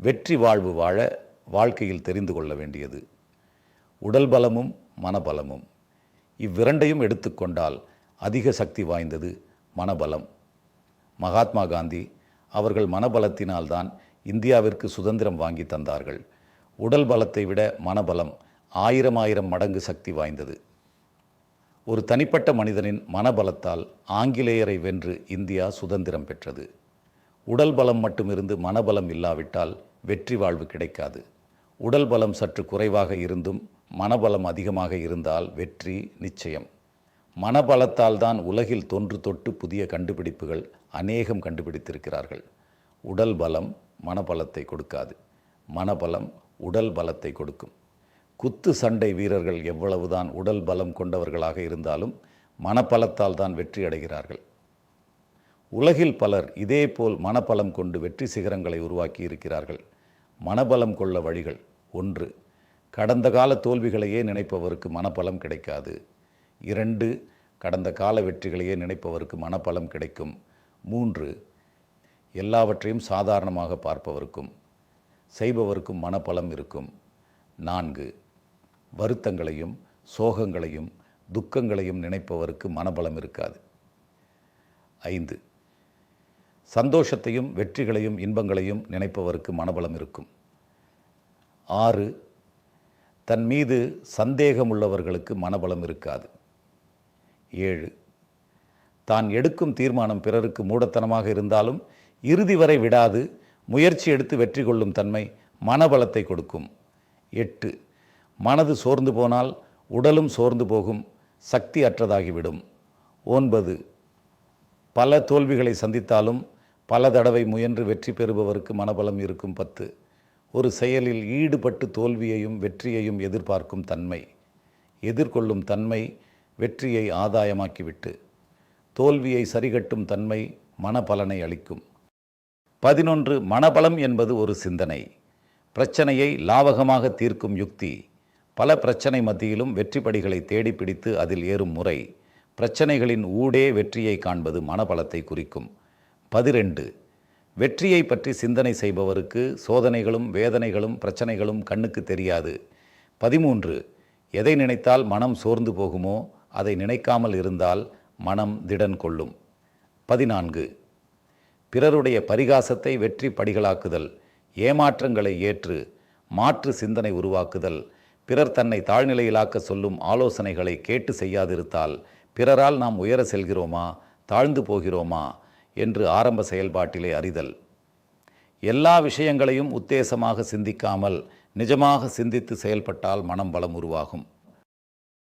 வெற்றி வாழ்வு வாழ வாழ்க்கையில் தெரிந்து கொள்ள வேண்டியது உடல் பலமும் மனபலமும். இவ்விரண்டையும் எடுத்துக்கொண்டால் அதிக சக்தி வாய்ந்தது மனபலம். மகாத்மா காந்தி அவர்கள் மனபலத்தினால்தான் இந்தியாவிற்கு சுதந்திரம் வாங்கி தந்தார்கள். உடல் பலத்தை விட மனபலம் 1000 மடங்கு சக்தி வாய்ந்தது. ஒரு தனிப்பட்ட மனிதனின் மனபலத்தால் ஆங்கிலேயரை வென்று இந்தியா சுதந்திரம் பெற்றது. உடல் பலம் மட்டுமிருந்து மனபலம் இல்லாவிட்டால் வெற்றி வாழ்வு கிடைக்காது. உடல் பலம் சற்று குறைவாக இருந்தும் மனபலம் அதிகமாக இருந்தால் வெற்றி நிச்சயம். மனபலத்தால் தான் உலகில் தொன்று தொட்டு புதிய கண்டுபிடிப்புகள் அநேகம் கண்டுபிடித்திருக்கிறார்கள். உடல் பலம் மனபலத்தை கொடுக்காது, மனபலம் உடல் பலத்தை கொடுக்கும். குத்து சண்டை வீரர்கள் எவ்வளவுதான் உடல் பலம் கொண்டவர்களாக இருந்தாலும் மனபலத்தால் தான் வெற்றி அடைகிறார்கள். உலகில் பலர் இதேபோல் மனபலம் கொண்டு வெற்றி சிகரங்களை உருவாக்கி இருக்கிறார்கள். மனபலம் கொள்ள வழிகள்: 1. கடந்த கால தோல்விகளையே நினைப்பவருக்கு மனபலம் கிடைக்காது. 2. கடந்த கால வெற்றிகளையே நினைப்பவருக்கு மனபலம் கிடைக்கும். 3. எல்லாவற்றையும் சாதாரணமாக பார்ப்பவருக்கும் செய்பவருக்கும் மனபலம் இருக்கும். 4. வருத்தங்களையும் சோகங்களையும் துக்கங்களையும் நினைப்பவருக்கு மனபலம் இருக்காது. 5. சந்தோஷத்தையும் வெற்றிகளையும் இன்பங்களையும் நினைப்பவருக்கு மனபலம் இருக்கும். 6. தன் மீது சந்தேகம் உள்ளவர்களுக்கு மனபலம் இருக்காது. 7. தான் எடுக்கும் தீர்மானம் பிறருக்கு மூடத்தனமாக இருந்தாலும் இறுதி வரை விடாது முயற்சி எடுத்து வெற்றி கொள்ளும் தன்மை மனபலத்தை கொடுக்கும். 8. மனது சோர்ந்து போனால் உடலும் சோர்ந்து போகும், சக்தி அற்றதாகிவிடும். 9. பல தோல்விகளை சந்தித்தாலும் பல தடவை முயன்று வெற்றி பெறுபவருக்கு மனபலம் இருக்கும். 10. ஒரு செயலில் ஈடுபட்டு தோல்வியையும் வெற்றியையும் எதிர்பார்க்கும் தன்மை, எதிர்கொள்ளும் தன்மை வெற்றியை ஆதாயமாக்கிவிட்டு தோல்வியை சரிகட்டும் தன்மை மனபலனை அளிக்கும். 11. மனபலம் என்பது ஒரு சிந்தனை, பிரச்சனையை லாவகமாக தீர்க்கும் யுக்தி. பல பிரச்சனை மத்தியிலும் வெற்றி படிகளை தேடி பிடித்து அதில் ஏறும் முறை, பிரச்சனைகளின் ஊடே வெற்றியை காண்பது மனபலத்தை குறிக்கும். 12. வெற்றியை பற்றி சிந்தனை செய்பவருக்கு சோதனைகளும் வேதனைகளும் பிரச்சனைகளும் கண்ணுக்கு தெரியாது. 13. எதை நினைத்தால் மனம் சோர்ந்து போகுமோ அதை நினைக்காமல் இருந்தால் மனம் திடன் கொள்ளும். 14. பிறருடைய பரிகாசத்தை வெற்றி படிகளாக்குதல், ஏமாற்றங்களை ஏற்று மாற்று சிந்தனை உருவாக்குதல், பிறர் தன்னை தாழ்நிலையிலாக்க சொல்லும் ஆலோசனைகளை கேட்டு செய்யாதிருத்தால் பிறரால் நாம் உயர செல்கிறோமா தாழ்ந்து போகிறோமா என்று ஆரம்ப செயல்பாட்டிலே அறிதல். எல்லா விஷயங்களையும் உத்தேசமாக சிந்திக்காமல் நிஜமாக சிந்தித்து செயல்பட்டால் மனம் பலம் உருவாகும்.